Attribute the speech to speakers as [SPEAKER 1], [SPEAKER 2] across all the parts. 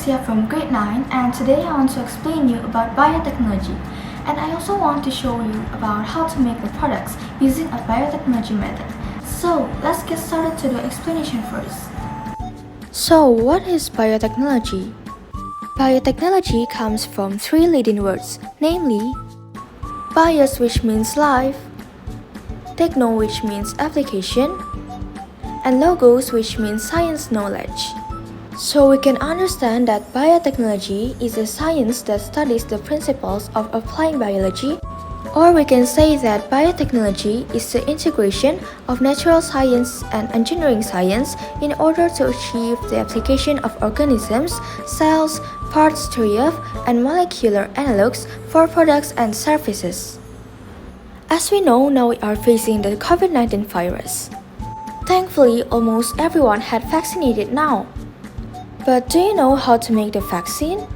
[SPEAKER 1] Alicia from grade 9, and today I want to explain you about biotechnology. And I also want to show you about how to make the products using a biotechnology method. So let's get started to the explanation first. So what is biotechnology? Biotechnology comes from three leading words, namely bios, which means life, techno, which means application, and logos, which means science knowledge. So we can understand that biotechnology is a science that studies the principles of applying biology, or we can say that biotechnology is the integration of natural science and engineering science in order to achieve the application of organisms, cells, parts thereof, and molecular analogs for products and services. As we know, now we are facing the COVID-19 virus. Thankfully, almost everyone had vaccinated now. But do you know how to make the vaccine?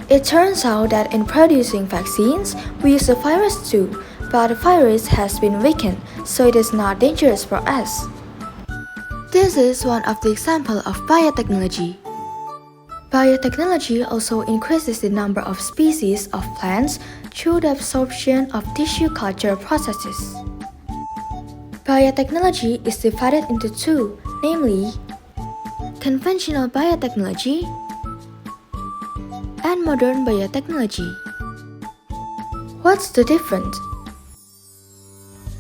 [SPEAKER 1] It turns out that in producing vaccines, we use the virus too, but the virus has been weakened, so it is not dangerous for us. This is one of the examples of biotechnology. Biotechnology also increases the number of species of plants through the absorption of tissue culture processes. Biotechnology is divided into two, namely conventional biotechnology and modern biotechnology. What's the difference?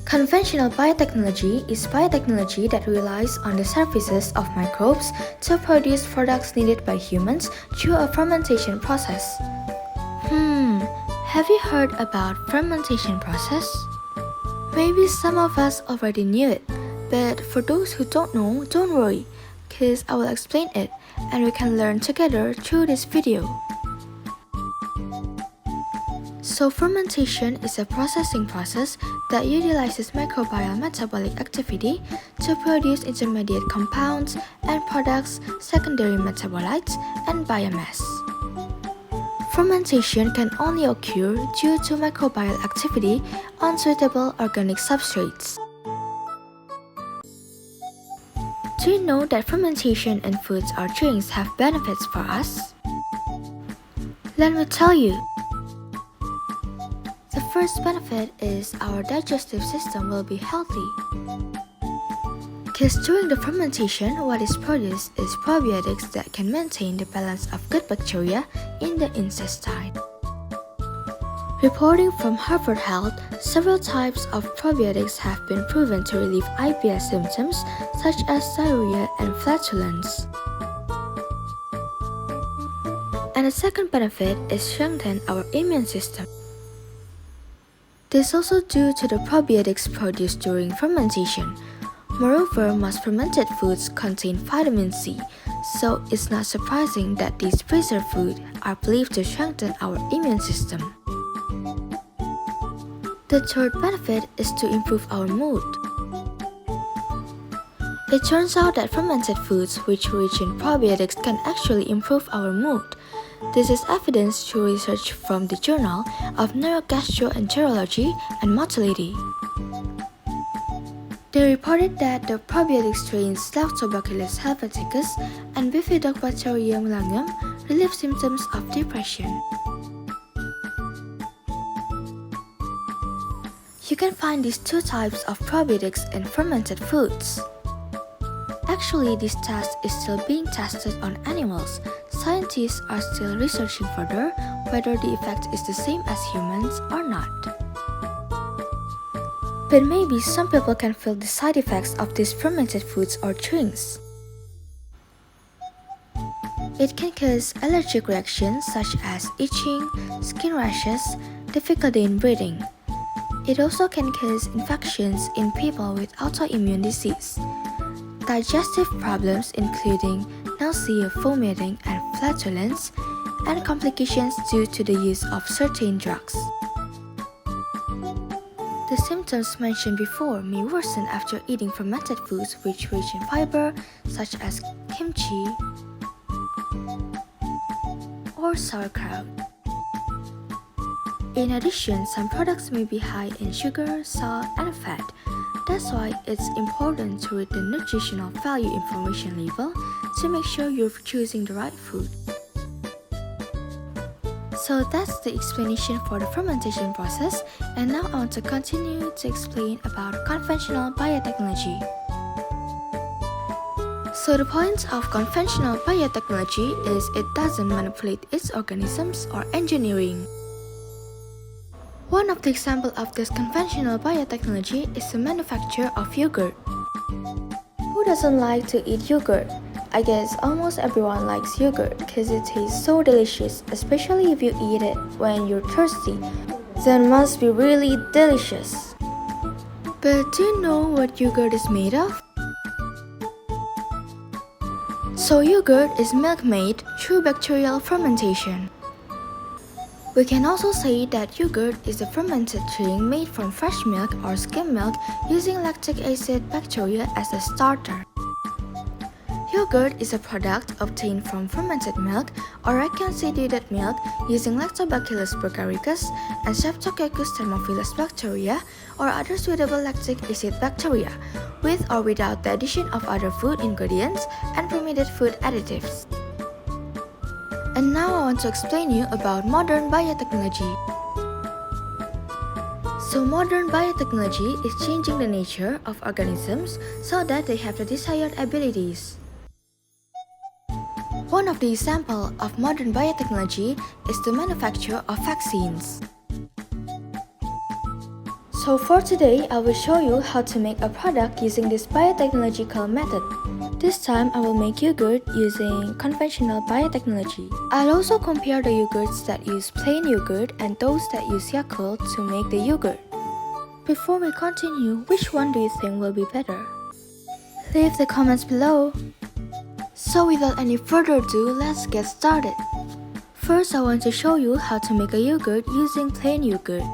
[SPEAKER 1] Conventional biotechnology is biotechnology that relies on the services of microbes to produce products needed by humans through a fermentation process. Have you heard about fermentation process? Maybe some of us already knew it, but for those who don't know, don't worry, because I will explain it and we can learn together through this video. So fermentation is a processing process that utilizes microbial metabolic activity to produce intermediate compounds and products, secondary metabolites, and biomass. Fermentation can only occur due to microbial activity on suitable organic substrates. Do you know that fermentation in foods or drinks have benefits for us? Let me tell you. The first benefit is our digestive system will be healthy. Because during the fermentation, what is produced is probiotics that can maintain the balance of good bacteria in the intestine. Reporting from Harvard Health, several types of probiotics have been proven to relieve IBS symptoms such as diarrhea and flatulence. And the second benefit is strengthen our immune system. This is also due to the probiotics produced during fermentation. Moreover, most fermented foods contain vitamin C, so it's not surprising that these preserved foods are believed to strengthen our immune system. The third benefit is to improve our mood. It turns out that fermented foods which rich in probiotics can actually improve our mood. This is evidenced through research from the Journal of Neurogastroenterology and Motility. They reported that the probiotic strains Lactobacillus helveticus and Bifidobacterium langum relieve symptoms of depression. You can find these two types of probiotics in fermented foods. Actually, this test is still being tested on animals. Scientists are still researching further whether the effect is the same as humans or not. But maybe some people can feel the side effects of these fermented foods or drinks. It can cause allergic reactions such as itching, skin rashes, difficulty in breathing. It also can cause infections in people with autoimmune disease, digestive problems including nausea, vomiting, and flatulence, and complications due to the use of certain drugs. The symptoms mentioned before may worsen after eating fermented foods which rich in fiber, such as kimchi or sauerkraut. In addition, some products may be high in sugar, salt, and fat. That's why it's important to read the nutritional value information label to make sure you're choosing the right food. So that's the explanation for the fermentation process, and now I want to continue to explain about conventional biotechnology. So the point of conventional biotechnology is it doesn't manipulate its organisms or engineering. One of the examples of this conventional biotechnology is the manufacture of yogurt. Who doesn't like to eat yogurt? I guess almost everyone likes yogurt because it tastes so delicious, especially if you eat it when you're thirsty. Then it must be really delicious. But do you know what yogurt is made of? So yogurt is milk made through bacterial fermentation. We can also say that yogurt is a fermented drink made from fresh milk or skim milk using lactic acid bacteria as a starter. Yogurt is a product obtained from fermented milk or reconstituted milk using Lactobacillus bulgaricus and Streptococcus thermophilus bacteria or other suitable lactic acid bacteria, with or without the addition of other food ingredients and permitted food additives. And now I want to explain you about modern biotechnology. So modern biotechnology is changing the nature of organisms so that they have the desired abilities. One of the examples of modern biotechnology is the manufacture of vaccines. So for today, I will show you how to make a product using this biotechnological method. This time, I will make yogurt using conventional biotechnology. I'll also compare the yogurts that use plain yogurt and those that use Yakult to make the yogurt. Before we continue, which one do you think will be better? Leave the comments below. So without any further ado, let's get started. First, I want to show you how to make a yogurt using plain yogurt.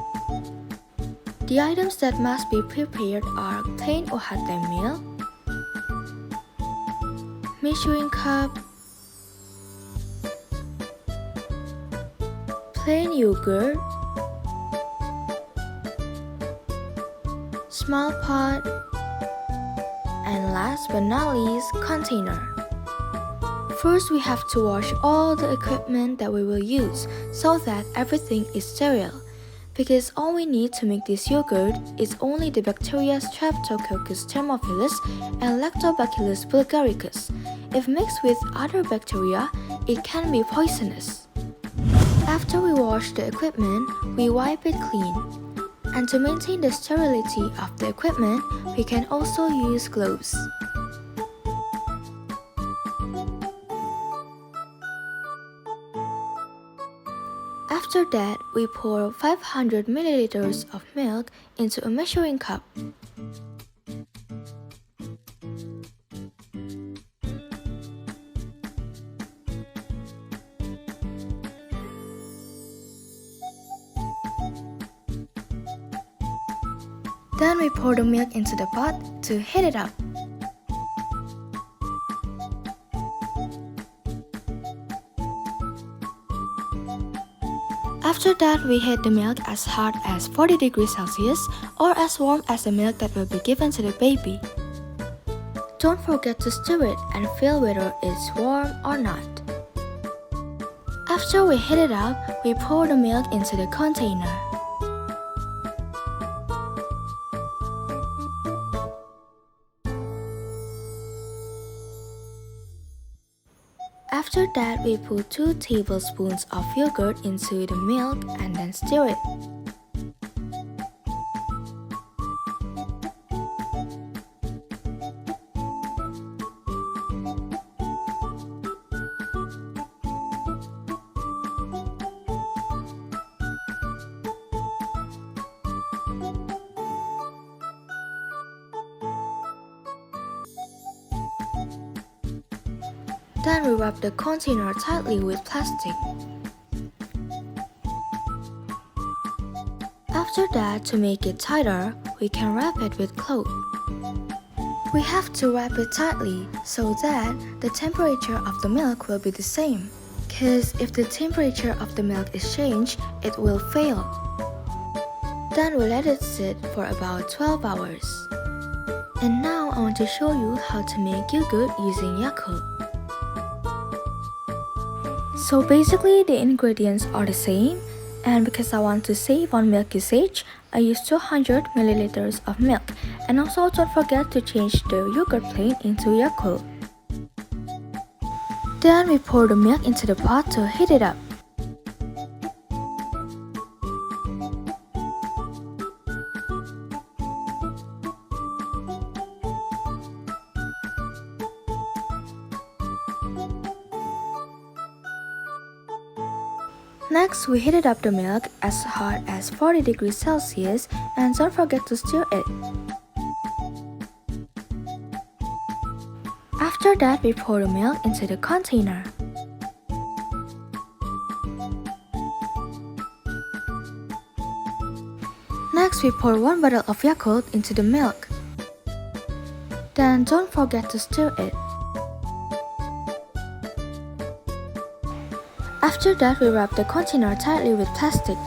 [SPEAKER 1] The items that must be prepared are plain Ohatay milk, measuring cup, plain yogurt, small pot, and last but not least, container. First, we have to wash all the equipment that we will use so that everything is sterile, because all we need to make this yogurt is only the bacteria Streptococcus thermophilus and Lactobacillus bulgaricus. If mixed with other bacteria, it can be poisonous. After we wash the equipment, we wipe it clean. And to maintain the sterility of the equipment, we can also use gloves. After that, we pour 500 milliliters of milk into a measuring cup. Then we pour the milk into the pot to heat it up. After that, we heat the milk as hot as 40 degrees Celsius or as warm as the milk that will be given to the baby. Don't forget to stir it and feel whether it's warm or not. After we heat it up, we pour the milk into the container. After that, we put 2 tablespoons of yogurt into the milk and then stir it. Then we wrap the container tightly with plastic. After that, to make it tighter, we can wrap it with cloth. We have to wrap it tightly so that the temperature of the milk will be the same, because if the temperature of the milk is changed, it will fail. Then we let it sit for about 12 hours. And now I want to show you how to make yogurt using Yakult. So basically the ingredients are the same, and because I want to save on milk usage, I use 200 milliliters of milk. And also don't forget to change the yogurt plain into Yakult. Then we pour the milk into the pot to heat it up. Next, we heated up the milk as hot as 40 degrees Celsius and don't forget to stir it. After that, we pour the milk into the container. Next, we pour 1 bottle of Yakult into the milk. Then don't forget to stir it. After that, we wrap the container tightly with plastic.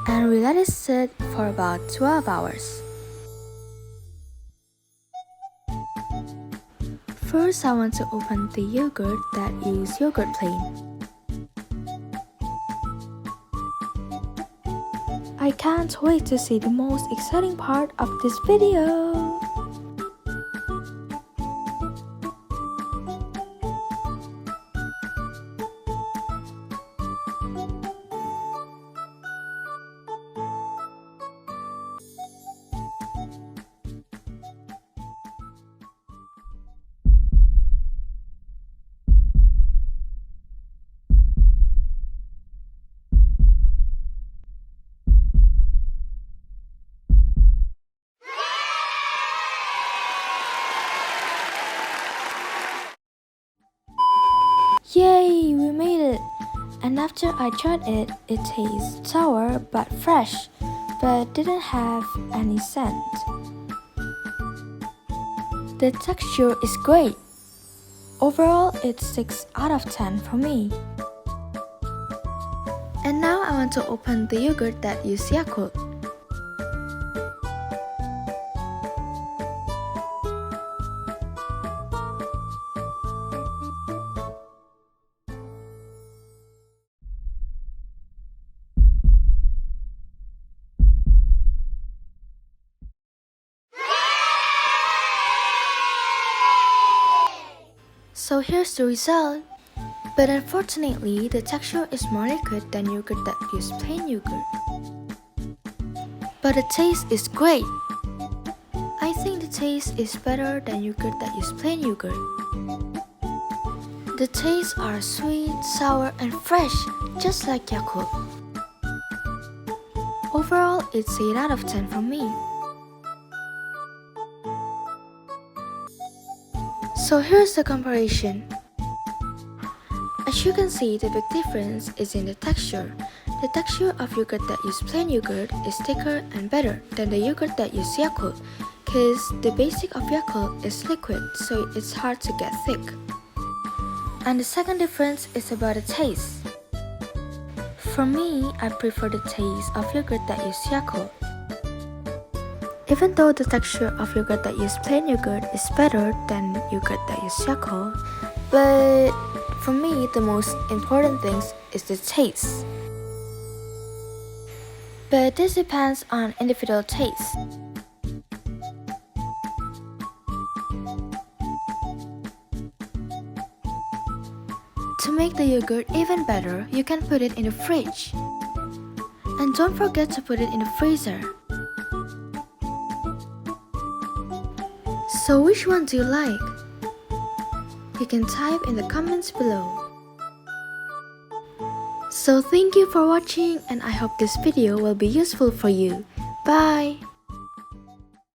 [SPEAKER 1] And we let it sit for about 12 hours. First, I want to open the yogurt that use yogurt plain. I can't wait to see the most exciting part of this video. Yay, we made it! And after I tried it, it tastes sour but fresh, but didn't have any scent. The texture is great. Overall, it's 6 out of 10 for me. And now I want to open the yogurt that uses Yakult. So here's the result. But unfortunately, the texture is more liquid than yogurt that uses plain yogurt. But the taste is great. I think the taste is better than yogurt that uses plain yogurt. The tastes are sweet, sour, and fresh, just like Yakult. Overall, it's 8 out of 10 for me. So here's the comparison. As you can see, the big difference is in the texture. The texture of yogurt that uses plain yogurt is thicker and better than the yogurt that uses Yakult, because the basic of Yakult is liquid, so it's hard to get thick. And the second difference is about the taste. For me, I prefer the taste of yogurt that uses Yakult. Even though the texture of yogurt that uses plain yogurt is better than yogurt that uses Yakult, but for me, the most important thing is the taste. But this depends on individual taste. To make the yogurt even better, you can put it in the fridge. And don't forget to put it in the freezer. So which one do you like? You can type in the comments below. So thank you for watching, and I hope this video will be useful for you. Bye!